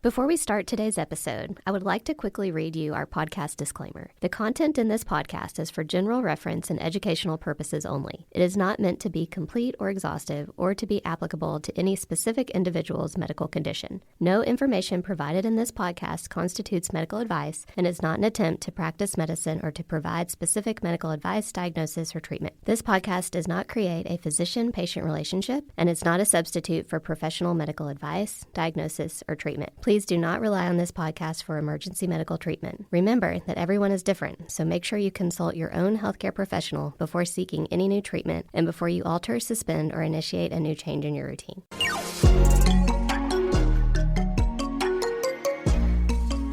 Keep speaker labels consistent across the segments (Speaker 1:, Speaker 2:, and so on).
Speaker 1: Before we start today's episode, I would like to quickly read you our podcast disclaimer. The content in this podcast is for general reference and educational purposes only. It is not meant to be complete or exhaustive or to be applicable to any specific individual's medical condition. No information provided in this podcast constitutes medical advice and is not an attempt to practice medicine or to provide specific medical advice, diagnosis, or treatment. This podcast does not create a physician-patient relationship and is not a substitute for professional medical advice, diagnosis, or treatment. Please do not rely on this podcast for emergency medical treatment. Remember that everyone is different, so make sure you consult your own healthcare professional before seeking any new treatment and before you alter, suspend, or initiate a new change in your routine.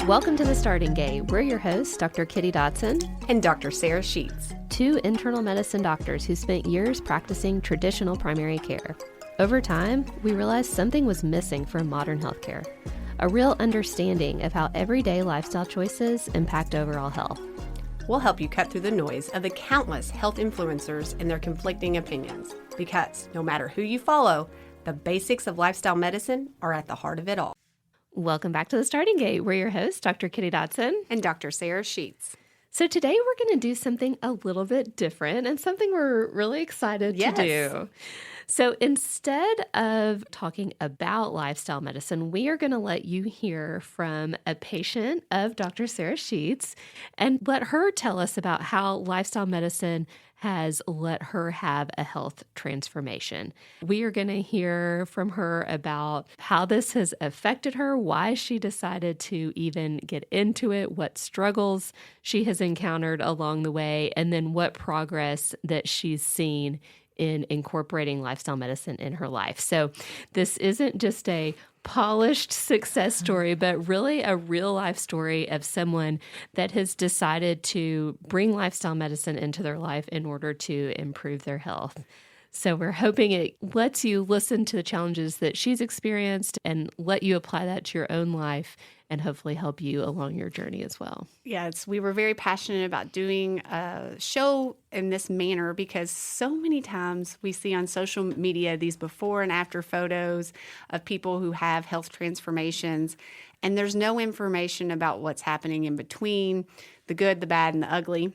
Speaker 1: Welcome to The Starting Gate. We're your hosts, Dr. Kitty Dotson
Speaker 2: and Dr. Sarah Schuetz,
Speaker 1: two internal medicine doctors who spent years practicing traditional primary care. Over time, we realized something was missing from modern healthcare. A real understanding of how everyday lifestyle choices impact overall health.
Speaker 2: We'll help you cut through the noise of the countless health influencers and their conflicting opinions. Because no matter who you follow, the basics of lifestyle medicine are at the heart of it all.
Speaker 1: Welcome back to The Starting Gate. We're your hosts, Dr. Kitty Dotson
Speaker 2: and Dr. Sarah Schuetz.
Speaker 1: So today we're going to do something a little bit different and something we're really excited to do. So instead of talking about lifestyle medicine, we are going to let you hear from a patient of Dr. Sarah Schuetz and let her tell us about how lifestyle medicine has let her have a health transformation. We are going to hear from her about how this has affected her, why she decided to even get into it, what struggles she has encountered along the way, and then what progress that she's seen in incorporating lifestyle medicine in her life. So this isn't just a polished success story, but really a real life story of someone that has decided to bring lifestyle medicine into their life in order to improve their health. So we're hoping it lets you listen to the challenges that she's experienced and let you apply that to your own life and hopefully help you along your journey as well.
Speaker 2: Yes, we were very passionate about doing a show in this manner because so many times we see on social media these before and after photos of people who have health transformations, and there's no information about what's happening in between, the good, the bad, and the ugly.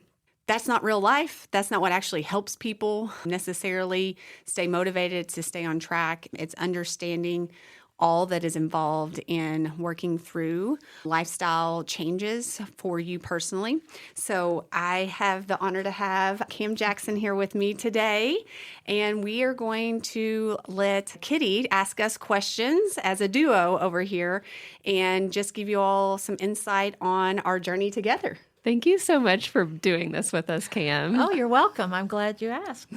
Speaker 2: That's not real life. That's not what actually helps people necessarily stay motivated to stay on track. It's understanding all that is involved in working through lifestyle changes for you personally. So I have the honor to have Cam Jackson here with me today, and we are going to let Kitty ask us questions as a duo over here and just give you all some insight on our journey together.
Speaker 1: Thank you so much for doing this with us, Cam.
Speaker 3: Oh, you're welcome. I'm glad you asked.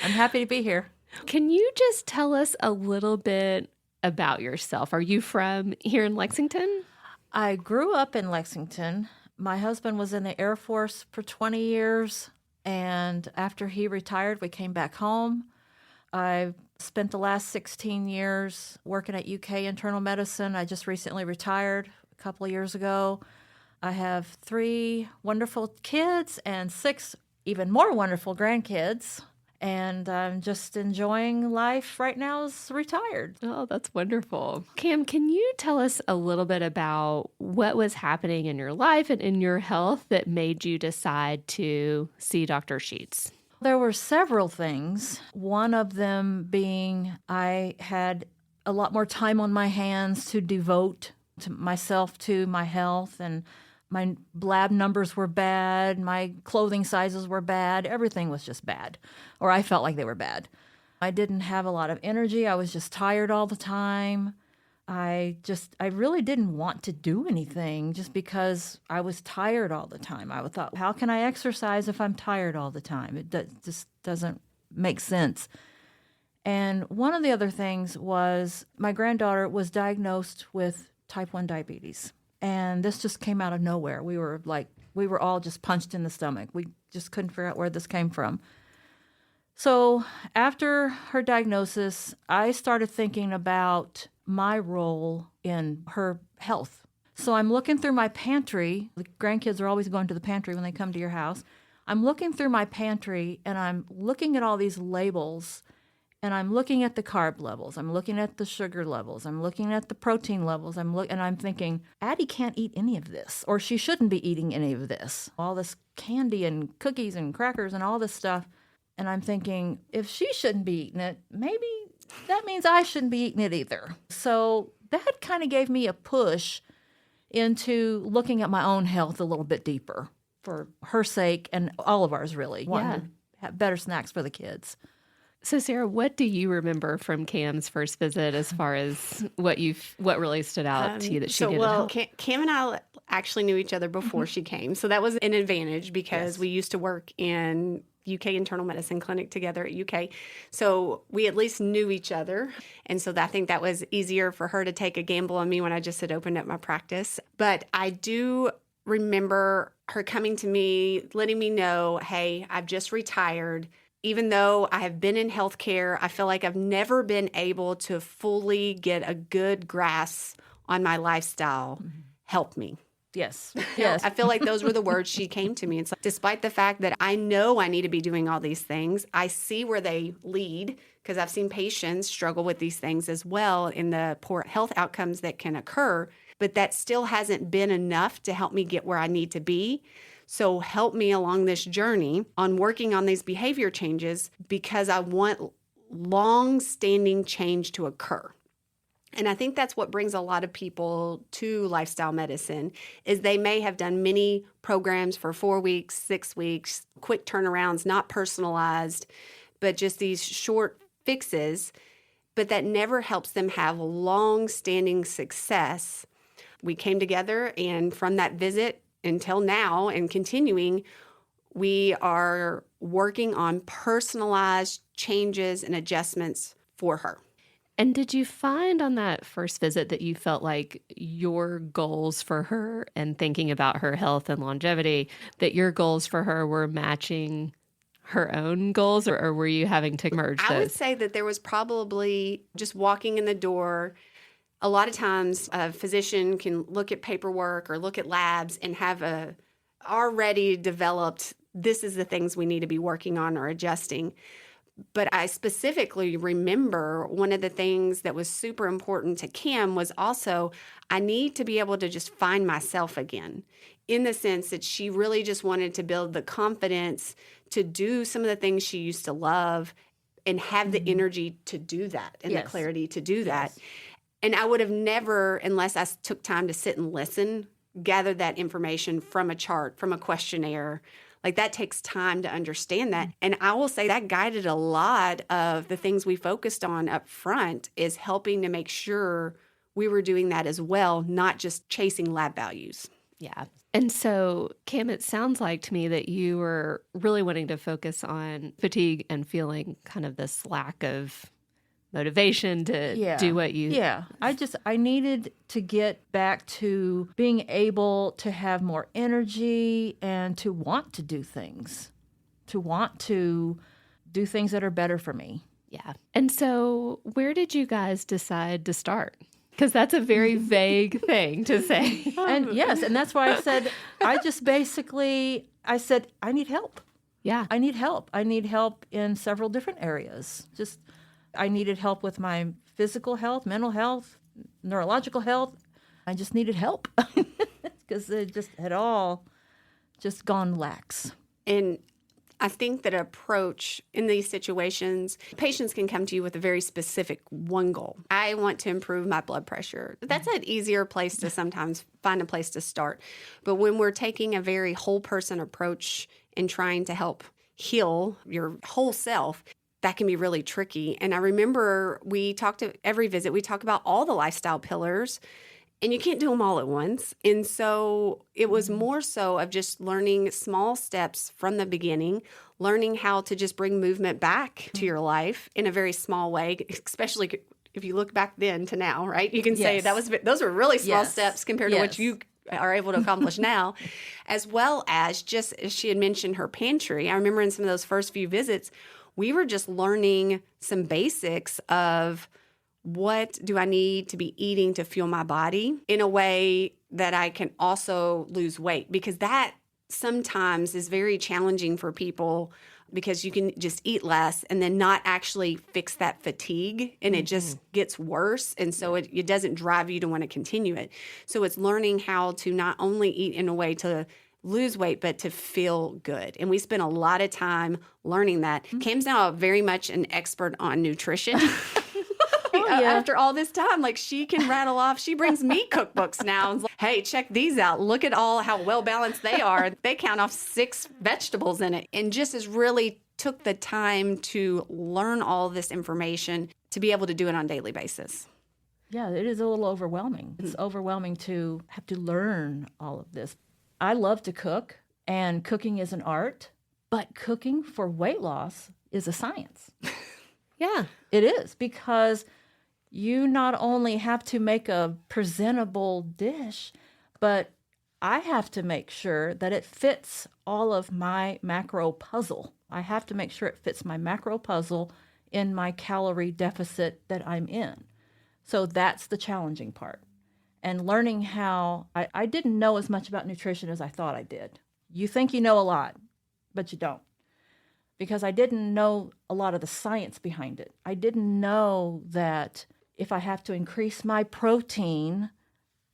Speaker 3: I'm happy to be here.
Speaker 1: Can you just tell us a little bit about yourself? Are you from here in Lexington?
Speaker 3: I grew up in Lexington. My husband was in the Air Force for 20 years, and after he retired, we came back home. I spent the last 16 years working at UK internal medicine. I just recently retired a couple of years ago. I have 3 wonderful kids and 6 even more wonderful grandkids. And I'm just enjoying life right now as retired.
Speaker 1: Oh, that's wonderful. Cam, can you tell us a little bit about what was happening in your life and in your health that made you decide to see Dr. Schuetz?
Speaker 3: There were several things. One of them being I had a lot more time on my hands to devote to myself to my health, and my lab numbers were bad, my clothing sizes were bad, everything was just bad, or I felt like they were bad. I didn't have a lot of energy, I was just tired all the time. I really didn't want to do anything just because I was tired all the time. I thought, how can I exercise if I'm tired all the time? It just doesn't make sense. And one of the other things was my granddaughter was diagnosed with type 1 diabetes. And this just came out of nowhere. We were all just punched in the stomach. We just couldn't figure out where this came from. So after her diagnosis, I started thinking about my role in her health. So I'm looking through my pantry. The grandkids are always going to the pantry when they come to your house. I'm looking through my pantry and I'm looking at all these labels and I'm looking at the carb levels, I'm looking at the sugar levels, I'm looking at the protein levels, and I'm thinking, Addie can't eat any of this, or she shouldn't be eating any of this. All this candy and cookies and crackers and all this stuff. And I'm thinking, if she shouldn't be eating it, maybe that means I shouldn't be eating it either. So that kind of gave me a push into looking at my own health a little bit deeper for her sake and all of ours, really. Wanting to have better snacks for the kids.
Speaker 1: So, Sarah, what do you remember from Cam's first visit as far as what really stood out to you that she did?
Speaker 2: Well, Cam and I actually knew each other before she came. So that was an advantage because we used to work in UK internal medicine clinic together at UK. So we at least knew each other. And so I think that was easier for her to take a gamble on me when I just had opened up my practice. But I do remember her coming to me, letting me know, hey, I've just retired. Even though I have been in healthcare, I feel like I've never been able to fully get a good grasp on my lifestyle. Help me.
Speaker 3: Yes.
Speaker 2: Yes. I feel like those were the words she came to me. It's like, despite the fact that I know I need to be doing all these things, I see where they lead because I've seen patients struggle with these things as well in the poor health outcomes that can occur. But that still hasn't been enough to help me get where I need to be. So help me along this journey on working on these behavior changes because I want long-standing change to occur. And I think that's what brings a lot of people to lifestyle medicine is they may have done many programs for 4 weeks, 6 weeks, quick turnarounds, not personalized, but just these short fixes, but that never helps them have long-standing success. We came together, and from that visit until now and continuing, we are working on personalized changes and adjustments for her.
Speaker 1: And did you find on that first visit that you felt like your goals for her and thinking about her health and longevity, that your goals for her were matching her own goals, or were you having to merge those?
Speaker 2: I would say that there was probably just walking in the door. A lot of times a physician can look at paperwork or look at labs and have a already developed, this is the things we need to be working on or adjusting. But I specifically remember one of the things that was super important to Kim was also, I need to be able to just find myself again, in the sense that she really just wanted to build the confidence to do some of the things she used to love and have the energy to do that and the clarity to do that. And I would have never, unless I took time to sit and listen, gathered that information from a chart, from a questionnaire. Like that takes time to understand that. And I will say that guided a lot of the things we focused on up front is helping to make sure we were doing that as well, not just chasing lab values.
Speaker 1: Yeah. And so, Cam, it sounds like to me that you were really wanting to focus on fatigue and feeling kind of this lack of motivation to do what you...
Speaker 3: Yeah. I needed to get back to being able to have more energy and to want to do things, that are better for me.
Speaker 1: Yeah. And so where did you guys decide to start? Because that's a very vague thing to say.
Speaker 3: And yes, and that's why I said, I said, I need help.
Speaker 1: Yeah.
Speaker 3: I need help. I need help in several different areas. I needed help with my physical health, mental health, neurological health. I just needed help because it just had all just gone lax.
Speaker 2: And I think that approach in these situations, patients can come to you with a very specific one goal. I want to improve my blood pressure. That's an easier place to sometimes find a place to start. But when we're taking a very whole person approach and trying to help heal your whole self, that can be really tricky. And I remember every visit, we talk about all the lifestyle pillars, and you can't do them all at once. And so it was more so of just learning small steps from the beginning, learning how to just bring movement back to your life in a very small way, especially if you look back then to now, right? You can say those were really small steps compared to what you are able to accomplish now, as well as just as she had mentioned her pantry. I remember in some of those first few visits, we were just learning some basics of what do I need to be eating to fuel my body in a way that I can also lose weight, because that sometimes is very challenging for people because you can just eat less and then not actually fix that fatigue, and it just gets worse. And so it doesn't drive you to want to continue it. So it's learning how to not only eat in a way to lose weight, but to feel good. And we spend a lot of time learning that. Kim's now very much an expert on nutrition. After all this time, like, she can rattle off. She brings me cookbooks now and like, hey, check these out. Look at how well balanced they are. They count off 6 vegetables in it. And just has really took the time to learn all this information to be able to do it on a daily basis.
Speaker 3: Yeah, it is a little overwhelming. It's overwhelming to have to learn all of this. I love to cook, and cooking is an art, but cooking for weight loss is a science.
Speaker 1: Yeah.
Speaker 3: It is, because you not only have to make a presentable dish, but I have to make sure that it fits all of my macro puzzle. I have to make sure it fits my macro puzzle in my calorie deficit that I'm in. So that's the challenging part. And learning how, I didn't know as much about nutrition as I thought I did. You think you know a lot, but you don't. Because I didn't know a lot of the science behind it. I didn't know that if I have to increase my protein,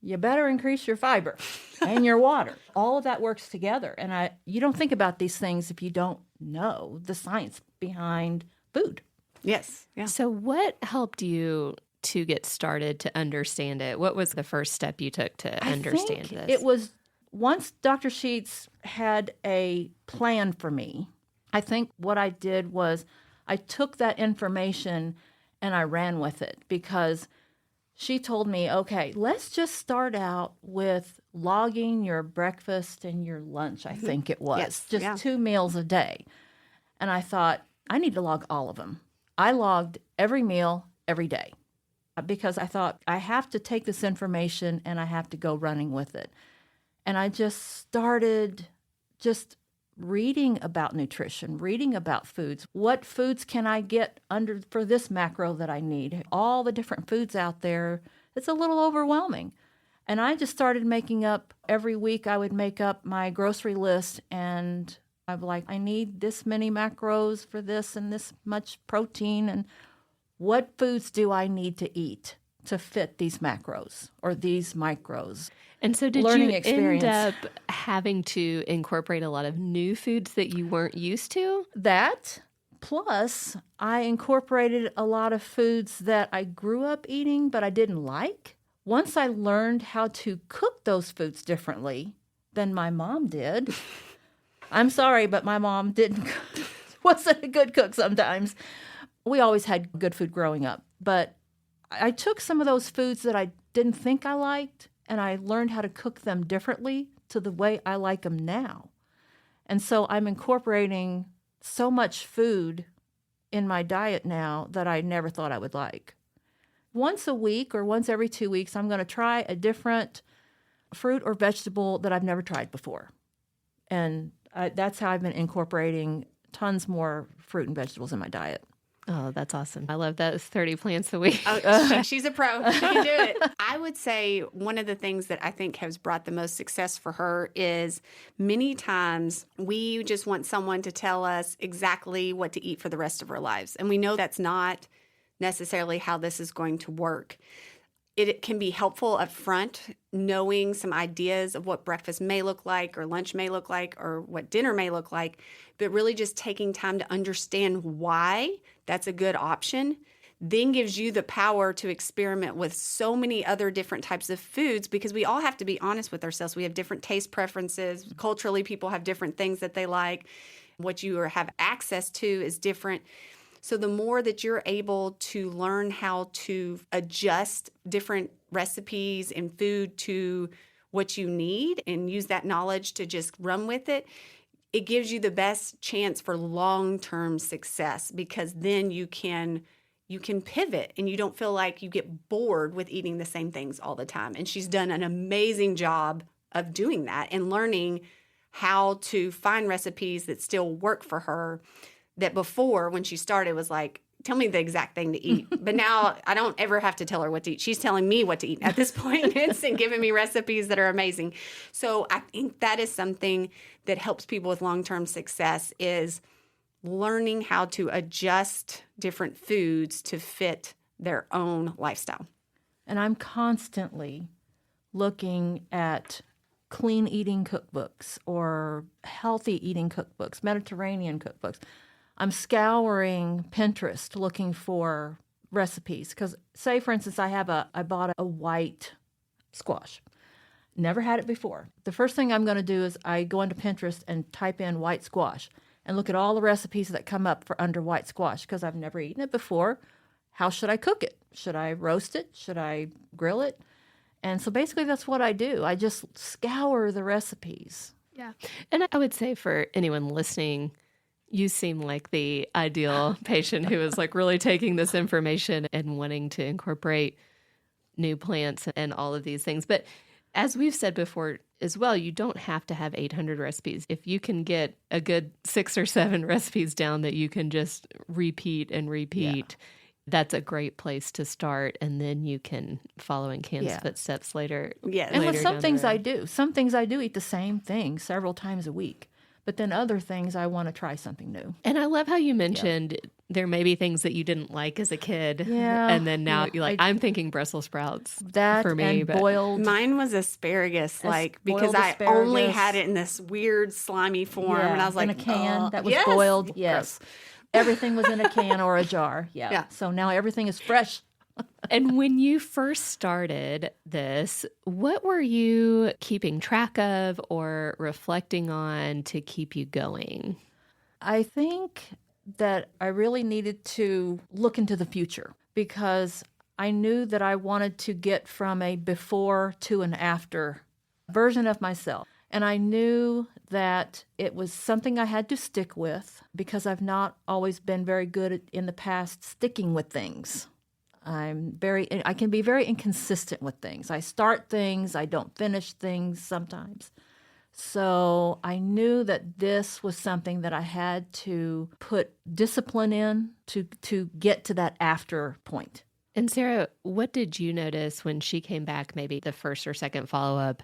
Speaker 3: you better increase your fiber and your water. All of that works together. And you don't think about these things if you don't know the science behind food.
Speaker 2: Yes. Yeah.
Speaker 1: So what helped you to get started to understand it? What was the first step you took to understand this?
Speaker 3: It was once Dr. Schuetz had a plan for me. I think what I did was I took that information and I ran with it, because she told me, okay, let's just start out with logging your breakfast and your lunch, I think it was.
Speaker 2: Yes.
Speaker 3: Just 2 meals a day. And I thought, I need to log all of them. I logged every meal every day, because I thought I have to take this information and I have to go running with it. And I just started reading about nutrition, reading about foods. What foods can I get under for this macro that I need? All the different foods out there. It's a little overwhelming. And I just started making up, every week I would make up my grocery list, and I'm like, I need this many macros for this and this much protein, and what foods do I need to eat to fit these macros or these micros?
Speaker 1: And so did
Speaker 3: Learning
Speaker 1: you
Speaker 3: experience.
Speaker 1: end up having to incorporate a lot of new foods that you weren't used to?
Speaker 3: That, plus I incorporated a lot of foods that I grew up eating but I didn't like. Once I learned how to cook those foods differently than my mom did, I'm sorry, but my mom wasn't a good cook sometimes. We always had good food growing up, but I took some of those foods that I didn't think I liked, and I learned how to cook them differently to the way I like them now. And so I'm incorporating so much food in my diet now that I never thought I would like. Once a week or once every 2 weeks, I'm going to try a different fruit or vegetable that I've never tried before. And that's how I've been incorporating tons more fruit and vegetables in my diet.
Speaker 1: Oh, that's awesome. I love those 30 plants a week.
Speaker 2: She's a pro. She can do it. I would say one of the things that I think has brought the most success for her is many times we just want someone to tell us exactly what to eat for the rest of our lives. And we know that's not necessarily how this is going to work. It can be helpful up front, knowing some ideas of what breakfast may look like or lunch may look like or what dinner may look like, but really just taking time to understand why that's a good option then gives you the power to experiment with so many other different types of foods, because we all have to be honest with ourselves. We have different taste preferences. Culturally, people have different things that they like. What you have access to is different. So the more that you're able to learn how to adjust different recipes and food to what you need and use that knowledge to just run with it, it gives you the best chance for long-term success, because then you can pivot and you don't feel like you get bored with eating the same things all the time. And she's done an amazing job of doing that and learning how to find recipes that still work for her, that before when she started was like, tell me the exact thing to eat. But now I don't ever have to tell her what to eat. She's telling me what to eat at this point and giving me recipes that are amazing. So I think that is something that helps people with long-term success, is learning how to adjust different foods to fit their own lifestyle.
Speaker 3: And I'm constantly looking at clean eating cookbooks or healthy eating cookbooks, Mediterranean cookbooks. I'm scouring Pinterest looking for recipes because, say, for instance, I bought a white squash. Never had it before. The first thing I'm going to do is I go into Pinterest and type in white squash and look at all the recipes that come up for under white squash because I've never eaten it before. How should I cook it? Should I roast it? Should I grill it? And so basically that's what I do. I just scour the recipes.
Speaker 1: Yeah. And I would say for anyone listening, you seem like the ideal patient who is like really taking this information and wanting to incorporate new plants and all of these things. But as we've said before as well, you don't have to have 800 recipes. If you can get a good 6 or 7 recipes down that you can just repeat and repeat, that's a great place to start. And then you can follow in Cam's footsteps later.
Speaker 2: Yeah.
Speaker 3: And with some things
Speaker 1: I do.
Speaker 3: Some things I do eat the same thing several times a week. But then other things, I want to try something new.
Speaker 1: And I love how you mentioned there may be things that you didn't like as a kid.
Speaker 3: Yeah.
Speaker 1: And then now you're like, I'm thinking Brussels sprouts
Speaker 3: That
Speaker 1: for me.
Speaker 3: and boiled.
Speaker 2: Mine was asparagus, because
Speaker 3: boiled
Speaker 2: I only
Speaker 3: asparagus.
Speaker 2: had it in this weird slimy form. And I was like,
Speaker 3: in a can that was
Speaker 2: yes.
Speaker 3: boiled. Yes. Everything was in a can or a jar.
Speaker 2: Yeah.
Speaker 3: So now everything is fresh.
Speaker 1: And when you first started this, what were you keeping track of or reflecting on to keep you going?
Speaker 3: I think that I really needed to look into the future because I knew that I wanted to get from a before to an after version of myself. And I knew that it was something I had to stick with because I've not always been very good in the past sticking with things. I can be very inconsistent with things. I start things, I don't finish things sometimes. So I knew that this was something that I had to put discipline in to get to that after point.
Speaker 1: And Sarah, what did you notice when she came back, maybe the first or second follow-up?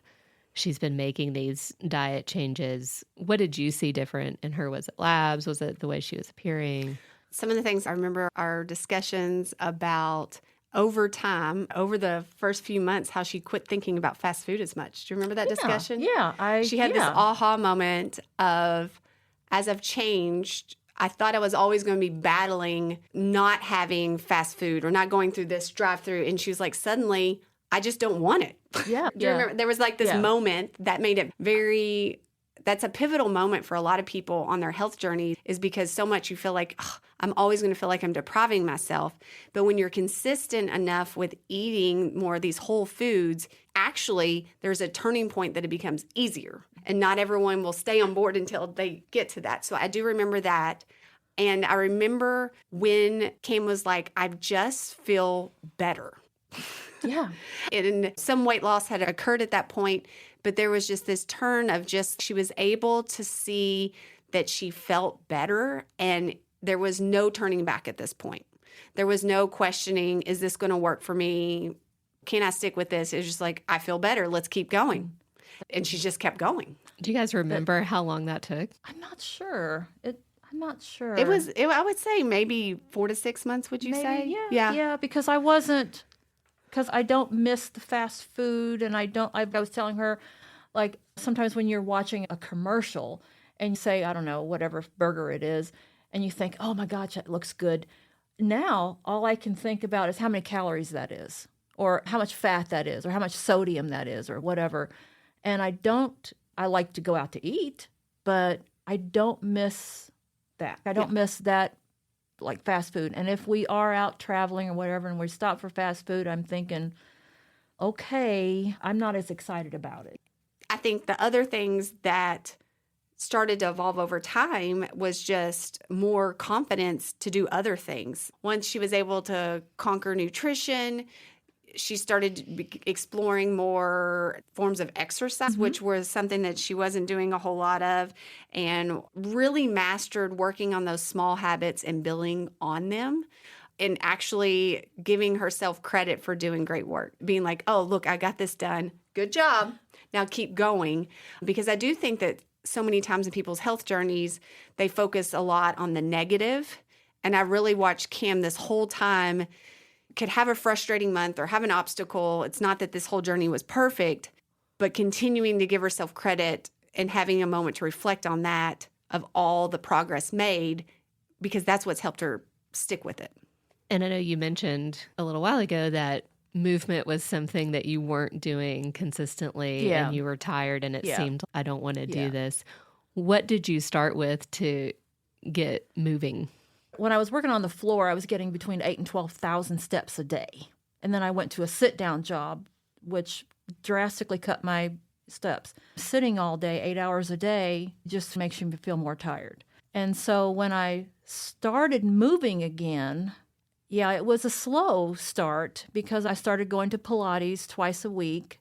Speaker 1: She's been making these diet changes. What did you see different in her? Was it labs? Was it the way she was appearing?
Speaker 2: Some of the things I remember are discussions about over time, over the first few months, how she quit thinking about fast food as much. Do you remember that discussion?
Speaker 3: Yeah.
Speaker 2: She had this aha moment of, as I've changed, I thought I was always going to be battling not having fast food or not going through this drive-through. And she was like, suddenly, I just don't want it.
Speaker 3: Yeah.
Speaker 2: Do you remember? There was like this moment that made it that's a pivotal moment for a lot of people on their health journey, is because so much you feel like, I'm always going to feel like I'm depriving myself. But when you're consistent enough with eating more of these whole foods, actually there's a turning point that it becomes easier. And not everyone will stay on board until they get to that. So I do remember that. And I remember when Cam was like, I just feel better.
Speaker 3: Yeah.
Speaker 2: And some weight loss had occurred at that point, but there was just this turn of she was able to see that she felt better, and there was no turning back at this point. There was no questioning, is this going to work for me? Can I stick with this? It was just like, I feel better. Let's keep going. And she just kept going.
Speaker 1: Do you guys remember how long that took?
Speaker 3: I'm not sure. I'm not sure.
Speaker 2: I would say maybe 4 to 6 months, would you say?
Speaker 3: Yeah, because I don't miss the fast food, and I was telling her, like, sometimes when you're watching a commercial and you say, I don't know, whatever burger it is, and you think, oh my gosh, that looks good. Now, all I can think about is how many calories that is, or how much fat that is, or how much sodium that is, or whatever. And I like to go out to eat, but I don't miss that. I don't miss that, like fast food. And if we are out traveling or whatever and we stop for fast food, I'm thinking, okay, I'm not as excited about it.
Speaker 2: I think the other things that started to evolve over time was just more confidence to do other things. Once she was able to conquer nutrition, she started exploring more forms of exercise, which was something that she wasn't doing a whole lot of, and really mastered working on those small habits and building on them, and actually giving herself credit for doing great work, being like, oh, look, I got this done. Good job. Now keep going. Because I do think that so many times in people's health journeys, they focus a lot on the negative. And I really watched Kim this whole time, could have a frustrating month or have an obstacle. It's not that this whole journey was perfect, but continuing to give herself credit and having a moment to reflect on that, of all the progress made, because that's what's helped her stick with it.
Speaker 1: And I know you mentioned a little while ago that movement was something that you weren't doing consistently and you were tired and it seemed, I don't want to do this. What did you start with to get moving?
Speaker 3: When I was working on the floor, I was getting between 8,000 and 12,000 steps a day. And then I went to a sit-down job, which drastically cut my steps. Sitting all day, 8 hours a day, just makes you feel more tired. And so when I started moving again, it was a slow start because I started going to Pilates twice a week.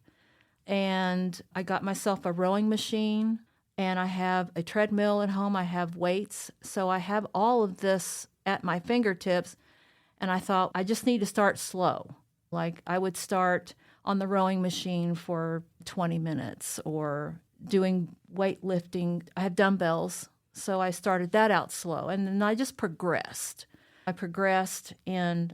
Speaker 3: And I got myself a rowing machine. And I have a treadmill at home. I have weights. So I have all of this at my fingertips. And I thought, I just need to start slow. Like I would start on the rowing machine for 20 minutes or doing weightlifting. I have dumbbells. So I started that out slow. And then I just progressed. I progressed in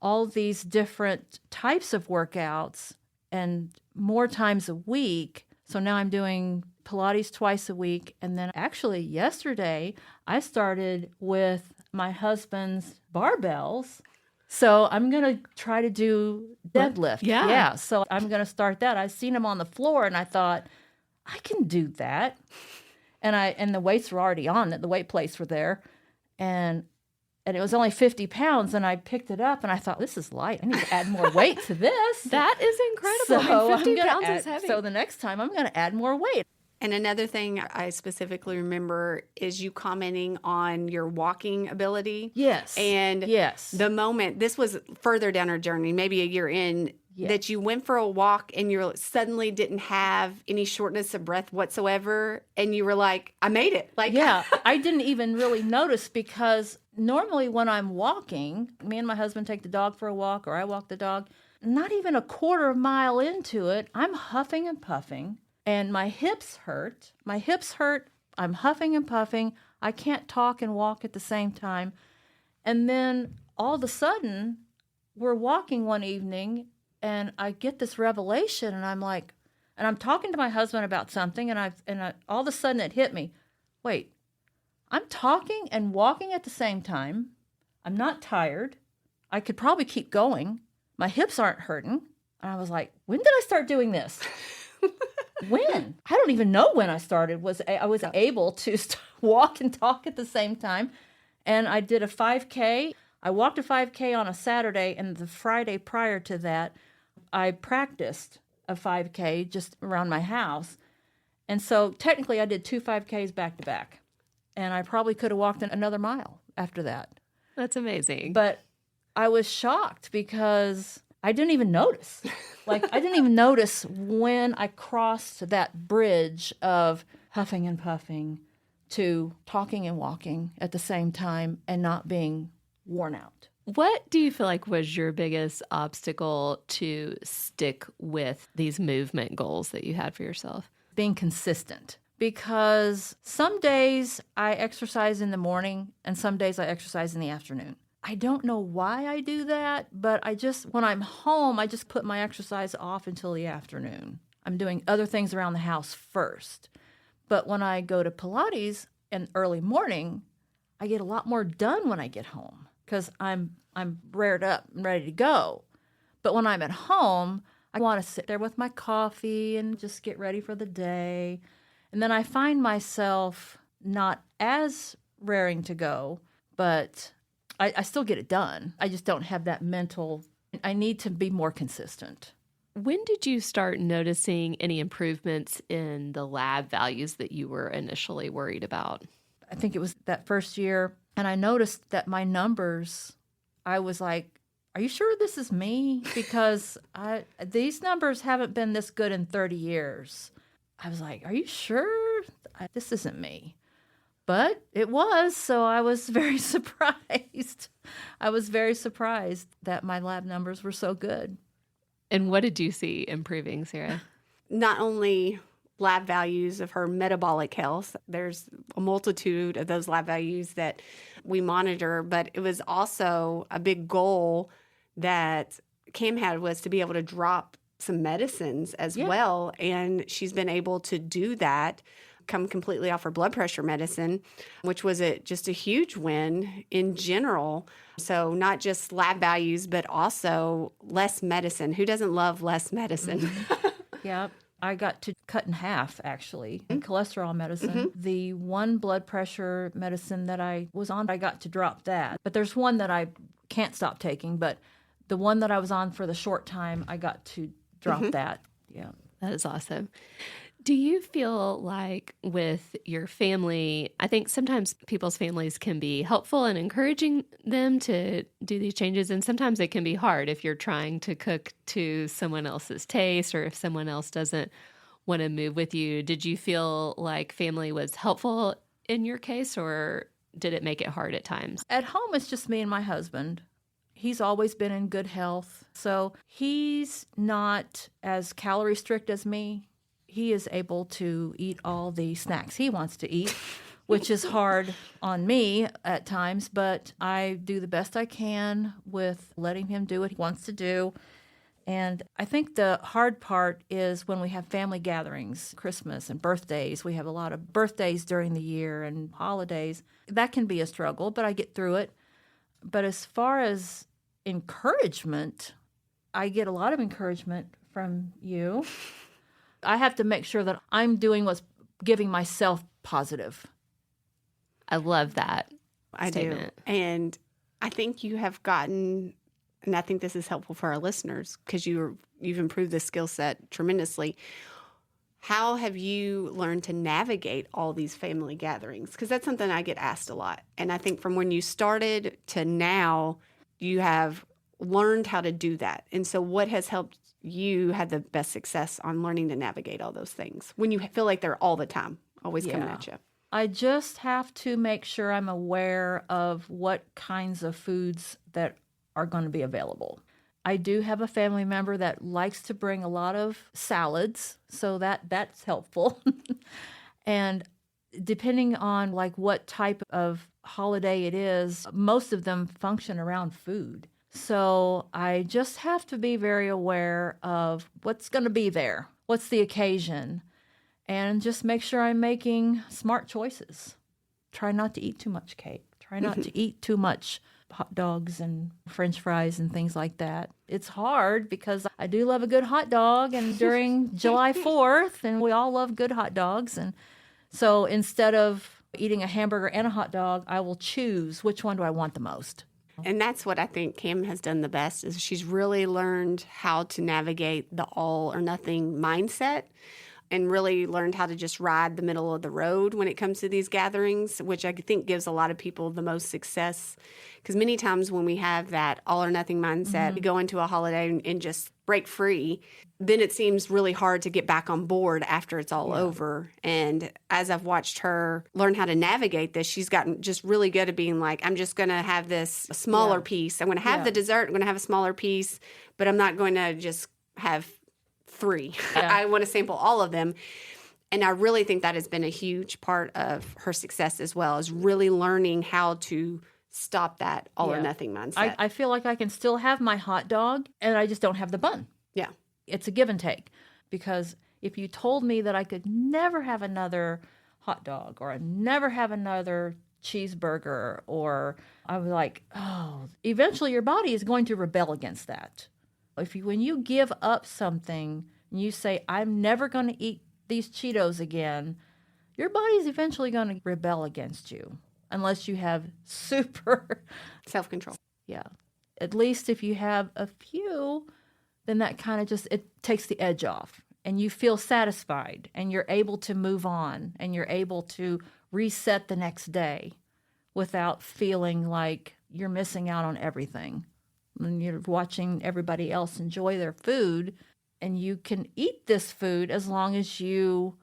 Speaker 3: all these different types of workouts and more times a week. So now I'm doing Pilates twice a week. And then actually yesterday, I started with my husband's barbells. So I'm going to try to do deadlift.
Speaker 1: Yeah.
Speaker 3: So I'm going to start that. I've seen him on the floor and I thought, I can do that. And the weights were already on it. The weight plates were there. And it was only 50 pounds. And I picked it up and I thought, this is light. I need to add more weight to this.
Speaker 1: That is incredible.
Speaker 3: So
Speaker 1: 50 pounds is heavy.
Speaker 3: So the next time I'm going to add more weight.
Speaker 2: And another thing I specifically remember is you commenting on your walking ability.
Speaker 3: Yes.
Speaker 2: And the moment, this was further down our journey, maybe a year in, that you went for a walk and you suddenly didn't have any shortness of breath whatsoever. And you were like, I made it.
Speaker 3: I didn't even really notice because normally when I'm walking, me and my husband take the dog for a walk or I walk the dog, not even a quarter mile into it, I'm huffing and puffing. And my hips hurt. I'm huffing and puffing. I can't talk and walk at the same time. And then all of a sudden, we're walking one evening, and I get this revelation, and I'm like, and I'm talking to my husband about something, and all of a sudden it hit me. Wait, I'm talking and walking at the same time. I'm not tired. I could probably keep going. My hips aren't hurting. And I was like, when did I start doing this? When? I don't even know when I started. I was able to walk and talk at the same time. And I did a 5K. I walked a 5K on a Saturday, and the Friday prior to that, I practiced a 5K just around my house. And so technically I did 2 5Ks back to back. And I probably could have walked another mile after that.
Speaker 1: That's amazing.
Speaker 3: But I was shocked because I didn't even notice. I didn't even notice when I crossed that bridge of huffing and puffing to talking and walking at the same time and not being worn out.
Speaker 1: What do you feel like was your biggest obstacle to stick with these movement goals that you had for yourself?
Speaker 3: Being consistent. Because some days I exercise in the morning and some days I exercise in the afternoon. I don't know why I do that, but when I'm home, I just put my exercise off until the afternoon. I'm doing other things around the house first. But when I go to Pilates in early morning, I get a lot more done when I get home because I'm reared up and ready to go. But when I'm at home, I want to sit there with my coffee and just get ready for the day. And then I find myself not as raring to go, but I still get it done. I just don't have that mental, I need to be more consistent.
Speaker 1: When did you start noticing any improvements in the lab values that you were initially worried about?
Speaker 3: I think it was that first year, and I noticed that my numbers, I was like, are you sure this is me? Because these numbers haven't been this good in 30 years. I was like, are you sure? This isn't me. But it was, so I was very surprised. I was very surprised that my lab numbers were so good.
Speaker 1: And what did you see improving, Sarah?
Speaker 2: Not only lab values of her metabolic health. There's a multitude of those lab values that we monitor, but it was also a big goal that Cam had, was to be able to drop some medicines as well. And she's been able to do that, come completely off her blood pressure medicine, which was just a huge win in general. So not just lab values, but also less medicine. Who doesn't love less medicine?
Speaker 3: Yeah. I got to cut in half, actually, cholesterol medicine. The one blood pressure medicine that I was on, I got to drop that. But there's one that I can't stop taking. But the one that I was on for the short time, I got to drop that. Yeah.
Speaker 1: That is awesome. Do you feel like with your family, I think sometimes people's families can be helpful in encouraging them to do these changes, and sometimes it can be hard if you're trying to cook to someone else's taste or if someone else doesn't want to move with you. Did you feel like family was helpful in your case, or did it make it hard at times?
Speaker 3: At home, it's just me and my husband. He's always been in good health, so he's not as calorie strict as me. He is able to eat all the snacks he wants to eat, which is hard on me at times, but I do the best I can with letting him do what he wants to do. And I think the hard part is when we have family gatherings, Christmas and birthdays. We have a lot of birthdays during the year and holidays. That can be a struggle, but I get through it. But as far as encouragement, I get a lot of encouragement from you. I have to make sure that I'm doing what's giving myself positive.
Speaker 1: I love that statement.
Speaker 2: Do. And I think you have gotten, and I think this is helpful for our listeners because you've improved this skill set tremendously. How have you learned to navigate all these family gatherings? Because that's something I get asked a lot. And I think from when you started to now, you have learned how to do that. And so what has helped you have the best success on learning to navigate all those things when you feel like they're all the time, always coming at you?
Speaker 3: I just have to make sure I'm aware of what kinds of foods that are going to be available. I do have a family member that likes to bring a lot of salads, so that's helpful. And depending on like what type of holiday it is, most of them function around food. So I just have to be very aware of what's going to be there, what's the occasion, and just make sure I'm making smart choices. Try not to eat too much cake. Try not to eat too much hot dogs and French fries and things like that. It's hard because I do love a good hot dog, and during July 4th, and we all love good hot dogs. And so instead of eating a hamburger and a hot dog, I will choose which one do I want the most.
Speaker 2: And that's what I think Cam has done the best, is she's really learned how to navigate the all or nothing mindset and really learned how to just ride the middle of the road when it comes to these gatherings, which I think gives a lot of people the most success. Because many times when we have that all or nothing mindset, we go into a holiday and just break free, then it seems really hard to get back on board after it's all over. And as I've watched her learn how to navigate this, she's gotten just really good at being like, I'm just going to have this smaller piece. I'm going to have the dessert. I'm going to have a smaller piece, but I'm not going to just have 3. I want to sample all of them. And I really think that has been a huge part of her success as well, is really learning how to stop that all or nothing mindset.
Speaker 3: I feel like I can still have my hot dog, and I just don't have the bun.
Speaker 2: Yeah.
Speaker 3: It's a give and take, because if you told me that I could never have another hot dog or never have another cheeseburger, or I was like, oh, eventually your body is going to rebel against that. When you give up something and you say, I'm never going to eat these Cheetos again, your body's eventually going to rebel against you unless you have super
Speaker 2: self-control.
Speaker 3: Yeah. At least if you have a few, then that kind of just, it takes the edge off and you feel satisfied and you're able to move on and you're able to reset the next day without feeling like you're missing out on everything. And you're watching everybody else enjoy their food, and you can eat this food as long as you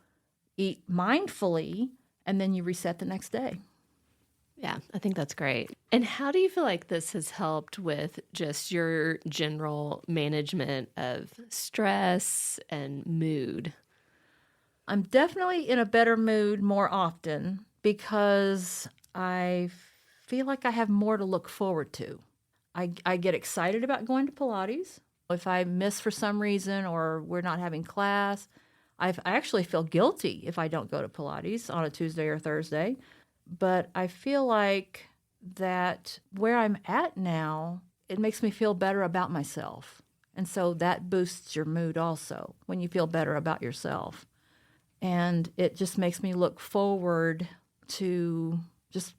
Speaker 3: eat mindfully and then you reset the next day.
Speaker 1: Yeah, I think that's great. And how do you feel like this has helped with just your general management of stress and mood?
Speaker 3: I'm definitely in a better mood more often because I feel like I have more to look forward to. I get excited about going to Pilates. If I miss for some reason or we're not having class, I actually feel guilty if I don't go to Pilates on a Tuesday or Thursday. But I feel like that where I'm at now, it makes me feel better about myself. And so that boosts your mood also when you feel better about yourself. And it just makes me look forward to just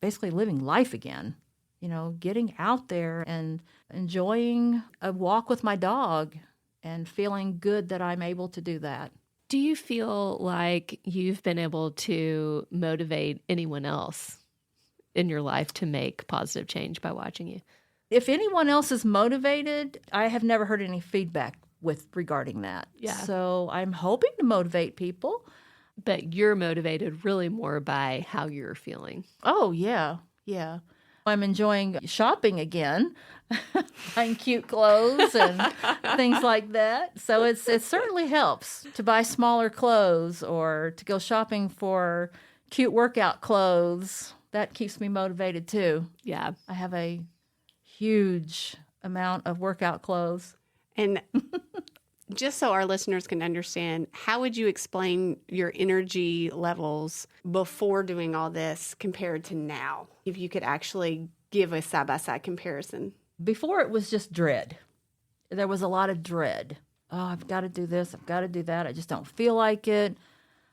Speaker 3: basically living life again. Getting out there and enjoying a walk with my dog and feeling good that I'm able to do that.
Speaker 1: Do you feel like you've been able to motivate anyone else in your life to make positive change by watching you?
Speaker 3: If anyone else is motivated, I have never heard any feedback regarding that.
Speaker 1: Yeah.
Speaker 3: So I'm hoping to motivate people.
Speaker 1: But you're motivated really more by how you're feeling.
Speaker 3: Oh, yeah. Yeah. I'm enjoying shopping again, buying cute clothes and things like that. So it certainly helps to buy smaller clothes or to go shopping for cute workout clothes. That keeps me motivated too.
Speaker 1: Yeah.
Speaker 3: I have a huge amount of workout clothes.
Speaker 2: And just so our listeners can understand, how would you explain your energy levels before doing all this compared to now? If you could actually give a side-by-side comparison.
Speaker 3: Before it was just dread. There was a lot of dread. Oh, I've got to do this. I've got to do that. I just don't feel like it.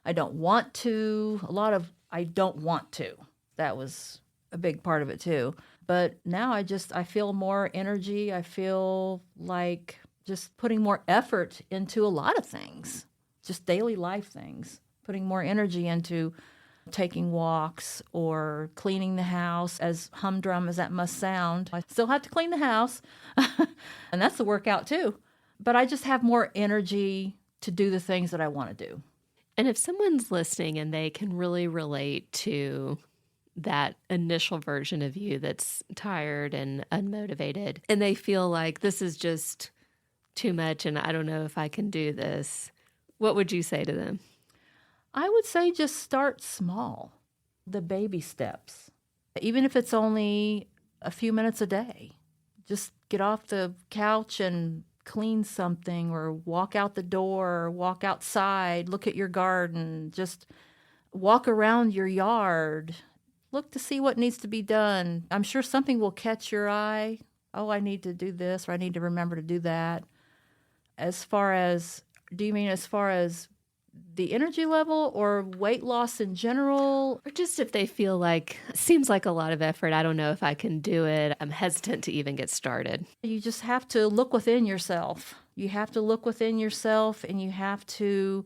Speaker 3: I don't want to. A lot of I don't want to. That was a big part of it too. But now I feel more energy. I feel like just putting more effort into a lot of things, just daily life things, putting more energy into taking walks or cleaning the house, as humdrum as that must sound. I still have to clean the house, and that's a workout too. But I just have more energy to do the things that I want to do.
Speaker 1: And if someone's listening and they can really relate to that initial version of you that's tired and unmotivated, and they feel like this is just too much and I don't know if I can do this, what would you say to them?
Speaker 3: I would say just start small, the baby steps. Even if it's only a few minutes a day, just get off the couch and clean something or walk out the door, or walk outside, look at your garden, just walk around your yard, look to see what needs to be done. I'm sure something will catch your eye. Oh, I need to do this, or I need to remember to do that. Do you mean as far as the energy level or weight loss in general?
Speaker 1: Or just if they feel like, it seems like a lot of effort, I don't know if I can do it, I'm hesitant to even get started.
Speaker 3: You just have to look within yourself. You have to look within yourself and you have to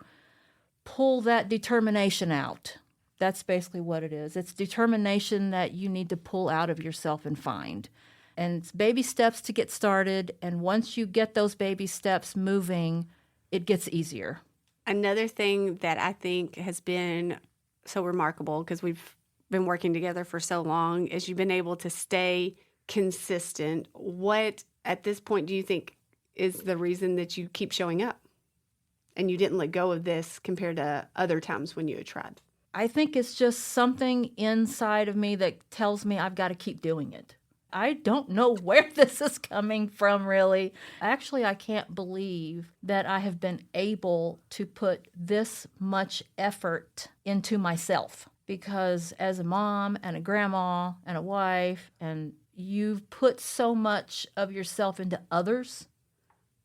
Speaker 3: pull that determination out. That's basically what it is. It's determination that you need to pull out of yourself and find. And it's baby steps to get started. And once you get those baby steps moving, it gets easier.
Speaker 2: Another thing that I think has been so remarkable, because we've been working together for so long, is you've been able to stay consistent. What, at this point, do you think is the reason that you keep showing up and you didn't let go of this compared to other times when you had tried?
Speaker 3: I think it's just something inside of me that tells me I've got to keep doing it. I don't know where this is coming from, really. Actually, I can't believe that I have been able to put this much effort into myself, because as a mom and a grandma and a wife, and you've put so much of yourself into others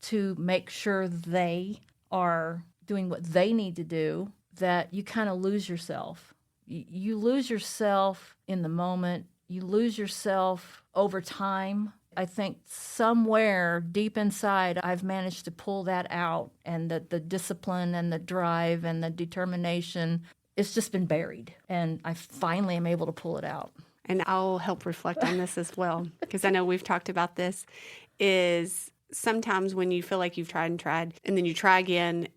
Speaker 3: to make sure they are doing what they need to do, that you kind of lose yourself. You lose yourself in the moment. You lose yourself over time. I think somewhere deep inside, I've managed to pull that out, and the discipline and the drive and the determination, it's just been buried. And I finally am able to pull it out.
Speaker 2: And I'll help reflect on this as well, because I know we've talked about this, is sometimes when you feel like you've tried and then you try again,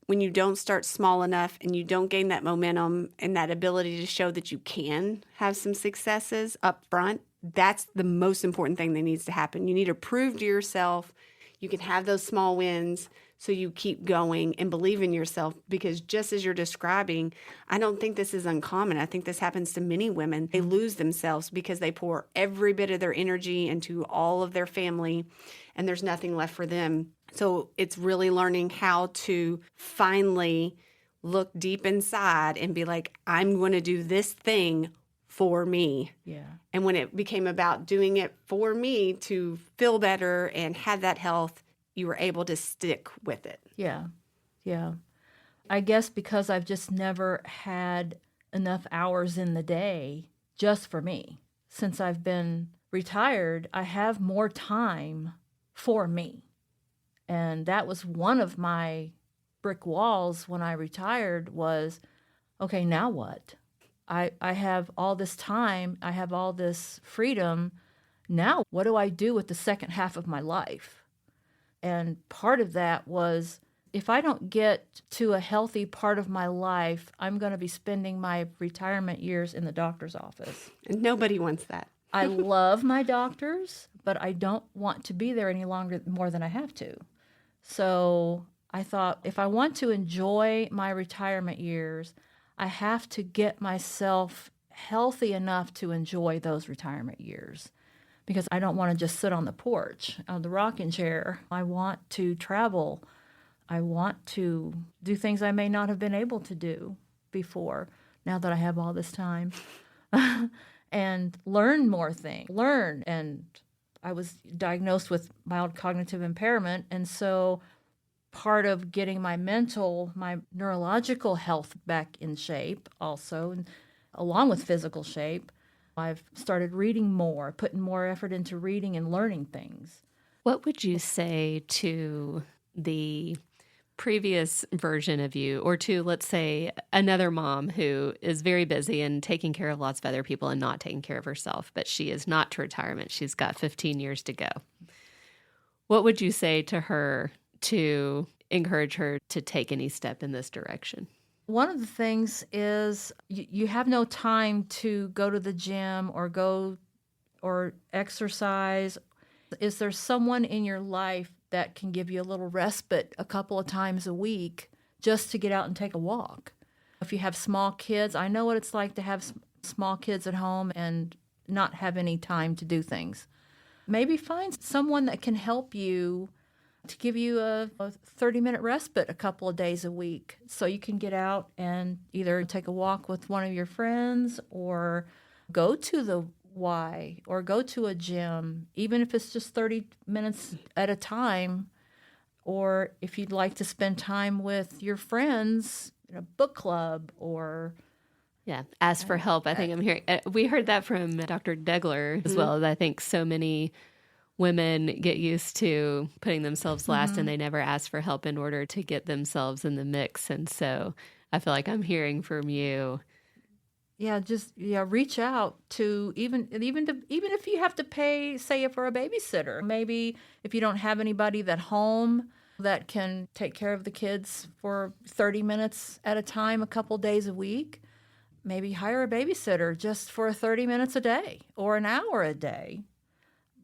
Speaker 2: when you don't start small enough and you don't gain that momentum and that ability to show that you can have some successes up front, that's the most important thing that needs to happen. You need to prove to yourself you can have those small wins so you keep going and believe in yourself. Because just as you're describing, I don't think this is uncommon. I think this happens to many women. They lose themselves because they pour every bit of their energy into all of their family, and there's nothing left for them. So it's really learning how to finally look deep inside and be like, I'm going to do this thing for me.
Speaker 3: Yeah.
Speaker 2: And when it became about doing it for me to feel better and have that health, you were able to stick with it.
Speaker 3: Yeah. Yeah. I guess because I've just never had enough hours in the day just for me. Since I've been retired, I have more time for me. And that was one of my brick walls when I retired was, okay, now what? I have all this time. I have all this freedom. Now, what do I do with the second half of my life? And part of that was, if I don't get to a healthy part of my life, I'm going to be spending my retirement years in the doctor's office.
Speaker 2: And nobody wants that.
Speaker 3: I love my doctors, but I don't want to be there any longer, more than I have to. So I thought, if I want to enjoy my retirement years, I have to get myself healthy enough to enjoy those retirement years, because I don't want to just sit on the porch, on the rocking chair. I want to travel. I want to do things I may not have been able to do before, now that I have all this time, and learn more things. And I was diagnosed with mild cognitive impairment, and so part of getting my neurological health back in shape also, and along with physical shape, I've started reading more, putting more effort into reading and learning things.
Speaker 1: What would you say to the previous version of you, or to, let's say, another mom who is very busy and taking care of lots of other people and not taking care of herself, but she is not to retirement. She's got 15 years to go. What would you say to her to encourage her to take any step in this direction?
Speaker 3: One of the things is you have no time to go to the gym or exercise. Is there someone in your life that can give you a little respite a couple of times a week just to get out and take a walk? If you have small kids, I know what it's like to have small kids at home and not have any time to do things. Maybe find someone that can help you to give you a 30-minute respite a couple of days a week, so you can get out and either take a walk with one of your friends or go to the Y or go to a gym, even if it's just 30 minutes at a time. Or if you'd like to spend time with your friends in a book club or...
Speaker 1: Yeah, ask for help. I think I'm hearing... we heard that from Dr. Degler as well. I think so many women get used to putting themselves last and they never ask for help in order to get themselves in the mix. And so I feel like I'm hearing from you.
Speaker 3: Yeah, reach out to even if you have to pay, say, for a babysitter. Maybe if you don't have anybody at home that can take care of the kids for 30 minutes at a time, a couple days a week, maybe hire a babysitter just for 30 minutes a day or an hour a day.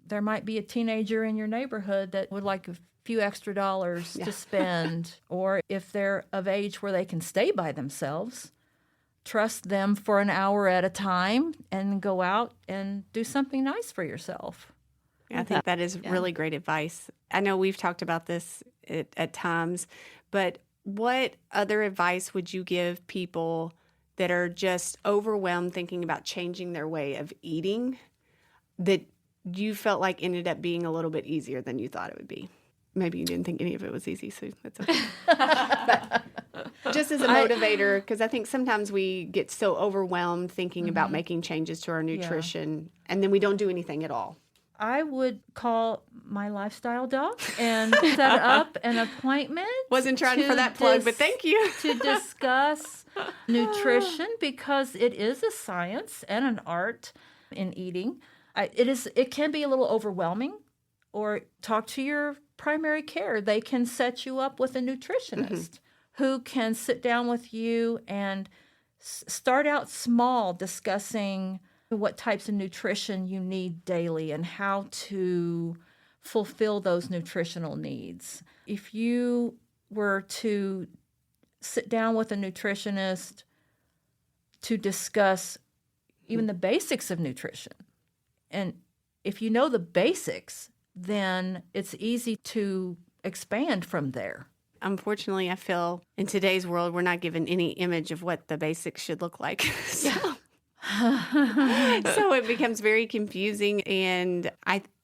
Speaker 3: There might be a teenager in your neighborhood that would like a few extra dollars to spend, or if they're of age where they can stay by themselves, trust them for an hour at a time and go out and do something nice for yourself.
Speaker 2: I think that is really great advice. I know we've talked about this at times, but what other advice would you give people that are just overwhelmed thinking about changing their way of eating that you felt like ended up being a little bit easier than you thought it would be? Maybe you didn't think any of it was easy, so that's okay. But just as a motivator, because I think sometimes we get so overwhelmed thinking about making changes to our nutrition, and then we don't do anything at all.
Speaker 3: I would call my lifestyle doc and set up an appointment.
Speaker 2: Wasn't trying for that plug, but thank you.
Speaker 3: To discuss nutrition, because it is a science and an art in eating. It can be a little overwhelming, or talk to your primary care. They can set you up with a nutritionist who can sit down with you and start out small, discussing what types of nutrition you need daily and how to fulfill those nutritional needs. If you were to sit down with a nutritionist to discuss even the basics of nutrition, and if you know the basics, then it's easy to expand from there.
Speaker 2: Unfortunately, I feel in today's world, we're not given any image of what the basics should look like. So it becomes very confusing. And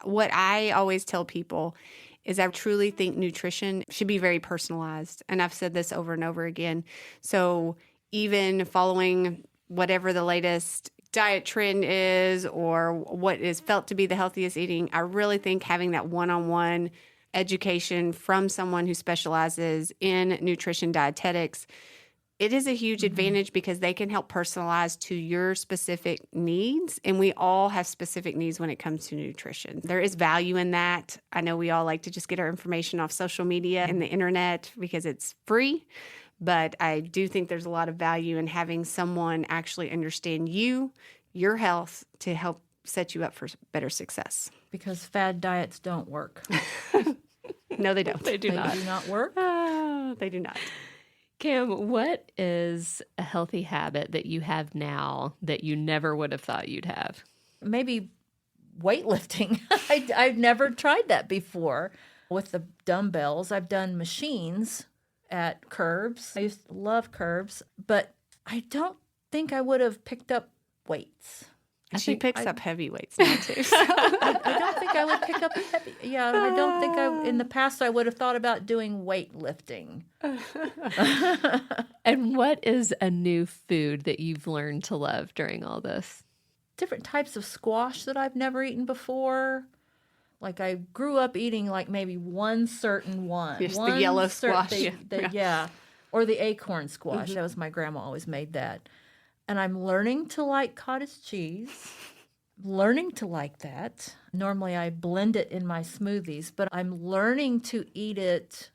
Speaker 2: what I always tell people is I truly think nutrition should be very personalized. And I've said this over and over again. So even following whatever the latest diet trend is or what is felt to be the healthiest eating, I really think having that one-on-one education from someone who specializes in nutrition dietetics, it is a huge advantage because they can help personalize to your specific needs. And we all have specific needs when it comes to nutrition. There is value in that. I know we all like to just get our information off social media and the internet because it's free. But I do think there's a lot of value in having someone actually understand you, your health, to help set you up for better success.
Speaker 3: Because fad diets don't work.
Speaker 2: No, they don't.
Speaker 1: They do not.
Speaker 3: They do not work.
Speaker 2: They do not.
Speaker 1: Kim, what is a healthy habit that you have now that you never would have thought you'd have?
Speaker 3: Maybe weightlifting. I've never tried that before with the dumbbells. I've done machines at Curbs. I used to love Curbs, but I don't think I would have picked up weights.
Speaker 2: She picks up heavy weights now, too.
Speaker 3: I don't think I would pick up heavy. Yeah, I don't think in the past I would have thought about doing weightlifting.
Speaker 1: And what is a new food that you've learned to love during all this?
Speaker 3: Different types of squash that I've never eaten before. Like I grew up eating like maybe one certain one.
Speaker 2: Yes,
Speaker 3: one
Speaker 2: the yellow
Speaker 3: certain,
Speaker 2: squash.
Speaker 3: Yeah. Or the acorn squash. That was my grandma always made that. And I'm learning to like cottage cheese, learning to like that. Normally I blend it in my smoothies, but I'm learning to eat it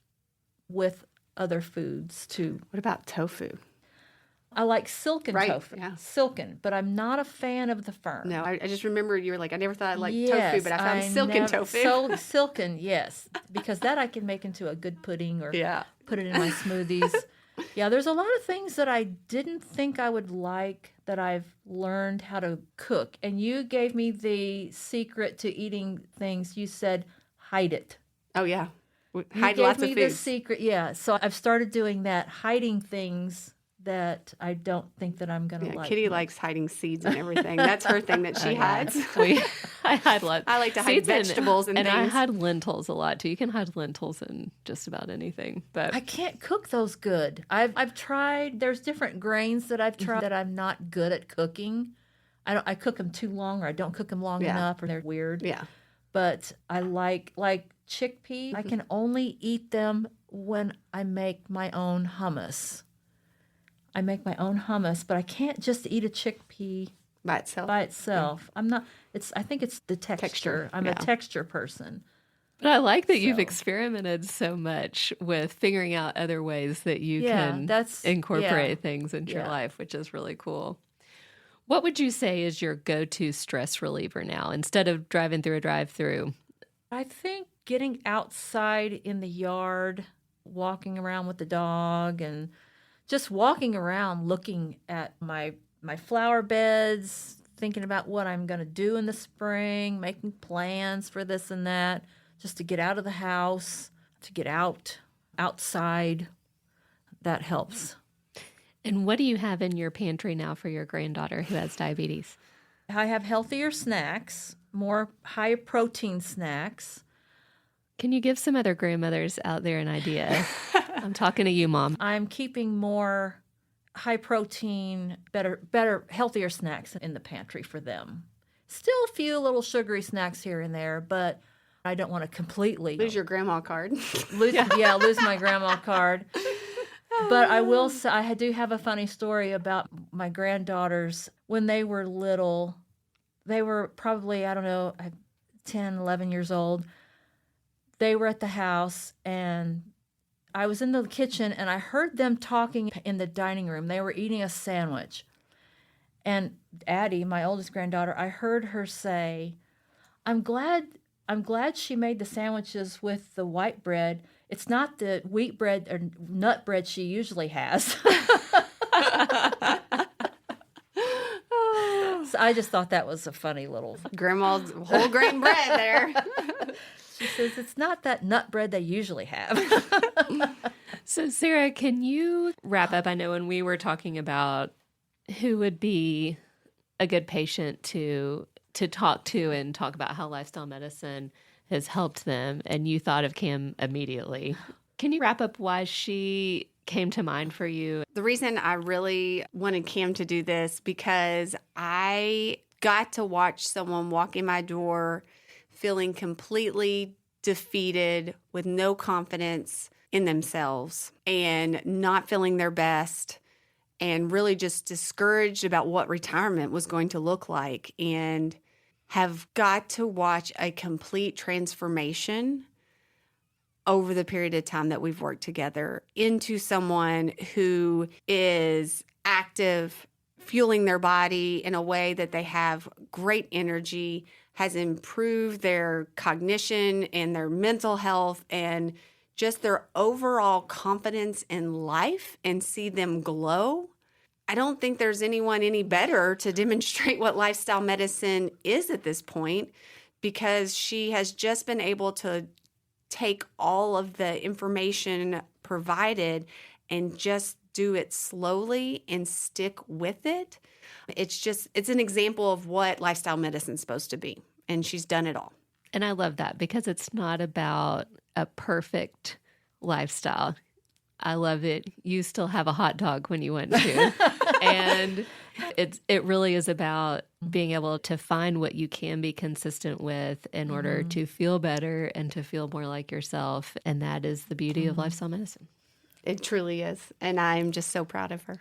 Speaker 3: with other foods too.
Speaker 2: What about tofu?
Speaker 3: I like silken tofu.
Speaker 2: Yeah.
Speaker 3: Silken, but I'm not a fan of the firm.
Speaker 2: No, I just remember you were like, I never thought I'd like tofu, but I found silken tofu.
Speaker 3: So silken, yes, because that I can make into a good pudding or put it in my smoothies. Yeah, there's a lot of things that I didn't think I would like that I've learned how to cook. And you gave me the secret to eating things. You said, hide it.
Speaker 2: Oh, yeah.
Speaker 3: Hide lots of food. You gave me the secret, yeah. So I've started doing that, hiding things that I don't think that I'm going to like.
Speaker 2: Kitty likes hiding seeds and everything. That's her thing that she hides.
Speaker 1: I hide lots.
Speaker 2: I like to hide vegetables and things.
Speaker 1: And I hide lentils a lot, too. You can hide lentils in just about anything. But
Speaker 3: I can't cook those good. I've tried. There's different grains that I've tried that I'm not good at cooking. I cook them too long, or I don't cook them long enough, or they're weird.
Speaker 2: Yeah.
Speaker 3: But I like chickpeas. I can only eat them when I make my own hummus. I make my own hummus, but I can't just eat a chickpea
Speaker 2: by itself.
Speaker 3: I'm not. I think it's the texture. I'm a texture person.
Speaker 1: But I like that you've experimented so much with figuring out other ways that you can incorporate things into your life, which is really cool. What would you say is your go-to stress reliever now instead of driving through a drive-through?
Speaker 3: I think getting outside in the yard, walking around with the dog, and just walking around looking at my flower beds, thinking about what I'm going to do in the spring, making plans for this and that, just to get out of the house, to get outside. That helps.
Speaker 1: And what do you have in your pantry now for your granddaughter who has diabetes?
Speaker 3: I have healthier snacks, more high protein snacks.
Speaker 1: Can you give some other grandmothers out there an idea? I'm talking to you, Mom.
Speaker 3: I'm keeping more high protein, better, healthier snacks in the pantry for them. Still a few little sugary snacks here and there, but I don't want to completely
Speaker 2: lose your grandma card.
Speaker 3: lose my grandma card. But I will say, I do have a funny story about my granddaughters. When they were little, they were probably, 10, 11 years old. They were at the house, and I was in the kitchen, and I heard them talking in the dining room. They were eating a sandwich. And Addie, my oldest granddaughter, I heard her say, I'm glad I'm glad she made the sandwiches with the white bread. It's not the wheat bread or nut bread she usually has. So I just thought that was a funny little.
Speaker 2: Grandma's whole grain bread there.
Speaker 3: She says, it's not that nut bread they usually have.
Speaker 1: So, Sarah, can you wrap up? I know when we were talking about who would be a good patient to talk to and talk about how lifestyle medicine has helped them, and you thought of Kim immediately. Can you wrap up why she came to mind for you?
Speaker 2: The reason I really wanted Kim to do this because I got to watch someone walk in my door feeling completely defeated with no confidence in themselves and not feeling their best and really just discouraged about what retirement was going to look like, and have got to watch a complete transformation over the period of time that we've worked together into someone who is active, fueling their body in a way that they have great energy, has improved their cognition and their mental health and just their overall confidence in life, and see them glow. I don't think there's anyone any better to demonstrate what lifestyle medicine is at this point, because she has just been able to take all of the information provided and just do it slowly and stick with it. It's an example of what lifestyle medicine is supposed to be. And she's done it all.
Speaker 1: And I love that because it's not about a perfect lifestyle. I love it. You still have a hot dog when you want to. And it really is about being able to find what you can be consistent with in order to feel better and to feel more like yourself. And that is the beauty of lifestyle medicine.
Speaker 2: It truly is. And I'm just so proud of her.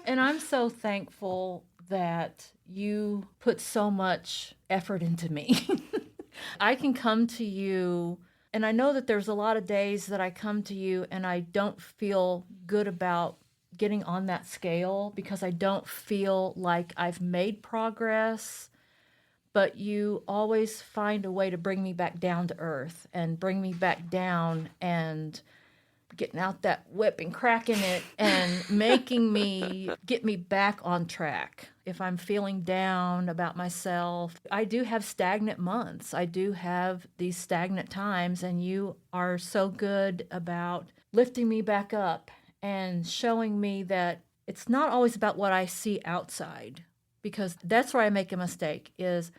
Speaker 3: And I'm so thankful that you put so much effort into me. I can come to you, and I know that there's a lot of days that I come to you and I don't feel good about getting on that scale because I don't feel like I've made progress, but you always find a way to bring me back down to earth and bring me back down and getting out that whip and cracking it and making me get me back on track. If I'm feeling down about myself, I do have stagnant months. I do have these stagnant times, and you are so good about lifting me back up and showing me that it's not always about what I see outside, because that's where I make a mistake is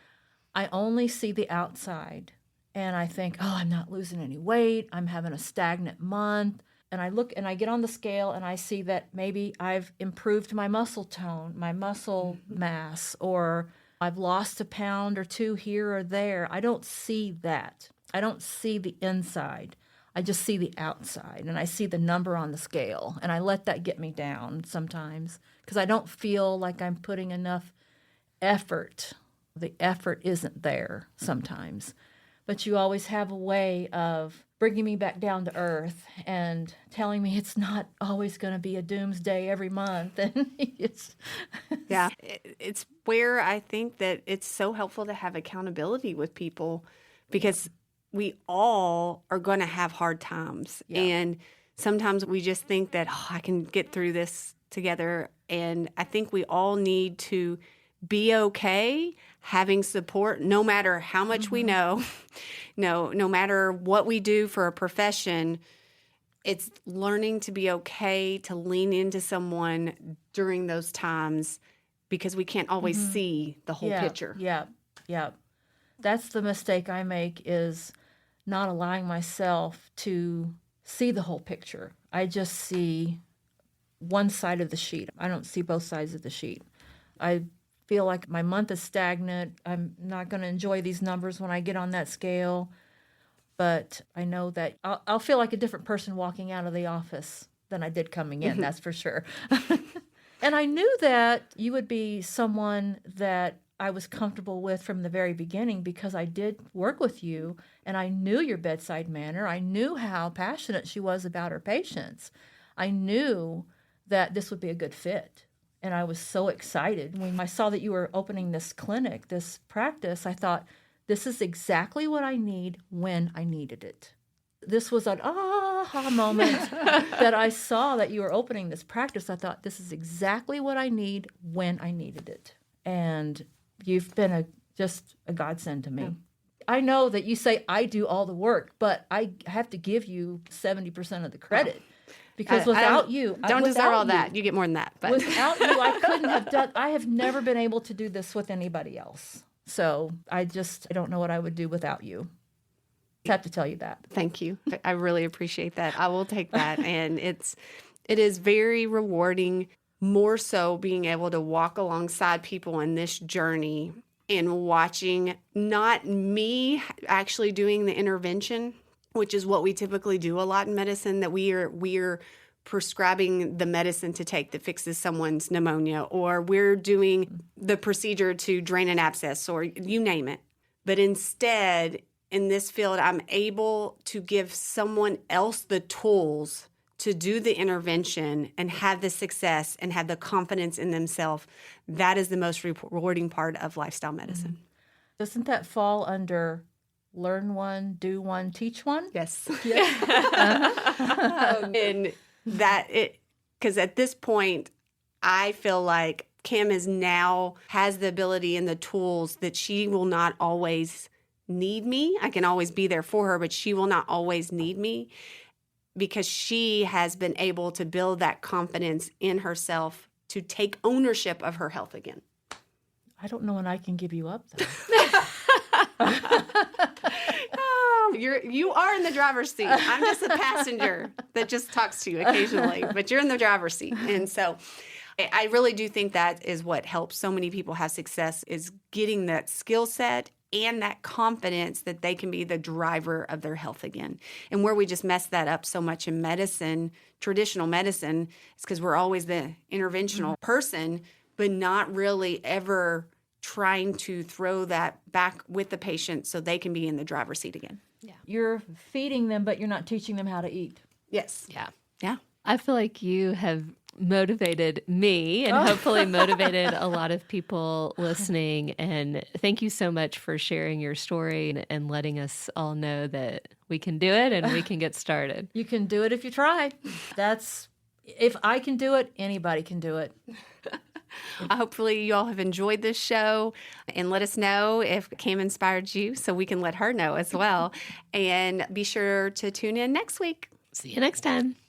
Speaker 3: I only see the outside and I think, oh, I'm not losing any weight. I'm having a stagnant month. And I look and I get on the scale and I see that maybe I've improved my muscle tone, my muscle mass, or I've lost a pound or two here or there. I don't see that. I don't see the inside. I just see the outside, and I see the number on the scale, and I let that get me down sometimes because I don't feel like I'm putting enough effort. The effort isn't there sometimes. But you always have a way of bringing me back down to earth and telling me it's not always going to be a doomsday every month. And it's
Speaker 2: where I think that it's so helpful to have accountability with people, because we all are going to have hard times. Yeah. And sometimes we just think that, I can get through this together. And I think we all need to be okay having support, no matter how much we know, no matter what we do for a profession. It's learning to be okay to lean into someone during those times, because we can't always see the whole picture.
Speaker 3: Yeah. That's the mistake I make, is not allowing myself to see the whole picture. I just see one side of the sheet. I don't see both sides of the sheet. I feel like my month is stagnant. I'm not going to enjoy these numbers when I get on that scale. But I know that I'll feel like a different person walking out of the office than I did coming in, that's for sure. And I knew that you would be someone that I was comfortable with from the very beginning, because I did work with you and I knew your bedside manner. I knew how passionate she was about her patients. I knew that this would be a good fit. And I was so excited. When I saw that you were opening this clinic, this practice, I thought, This is exactly what I need when I needed it. This was an aha moment that I saw that you were opening this practice. I thought, this is exactly what I need when I needed it. And you've been just a godsend to me. Yeah. I know that you say I do all the work, but I have to give you 70% of the credit. Because without you...
Speaker 2: Don't deserve all that. You get more than that. But
Speaker 3: without you, I couldn't have done... I have never been able to do this with anybody else. So I don't know what I would do without you. I have to tell you that.
Speaker 2: Thank you. I really appreciate that. I will take that. And it is very rewarding, more so being able to walk alongside people in this journey and watching not me actually doing the intervention, which is what we typically do a lot in medicine, that we're prescribing the medicine to take that fixes someone's pneumonia, or we're doing the procedure to drain an abscess, or you name it. But instead, in this field, I'm able to give someone else the tools to do the intervention and have the success and have the confidence in themselves. That is the most rewarding part of lifestyle medicine.
Speaker 3: Doesn't that fall under learn one, do one, teach one?
Speaker 2: Yes. And because at this point, I feel like Kim has the ability and the tools that she will not always need me. I can always be there for her, but she will not always need me, because she has been able to build that confidence in herself to take ownership of her health again.
Speaker 3: I don't know when I can give you up, though.
Speaker 2: You are in the driver's seat. I'm just a passenger that just talks to you occasionally, but you're in the driver's seat. And so I really do think that is what helps so many people have success, is getting that skill set and that confidence that they can be the driver of their health again. And where we just mess that up so much in medicine, traditional medicine, is because we're always the interventional person, but not really ever trying to throw that back with the patient so they can be in the driver's seat again.
Speaker 3: Yeah. You're feeding them, but you're not teaching them how to eat.
Speaker 2: Yes.
Speaker 1: Yeah.
Speaker 2: Yeah.
Speaker 1: I feel like you have motivated me and hopefully motivated a lot of people listening. And thank you so much for sharing your story and letting us all know that we can do it and we can get started.
Speaker 3: You can do it if you try. If I can do it, anybody can do it.
Speaker 2: Hopefully you all have enjoyed this show, and let us know if Kim inspired you so we can let her know as well. And be sure to tune in next week.
Speaker 1: See you next time.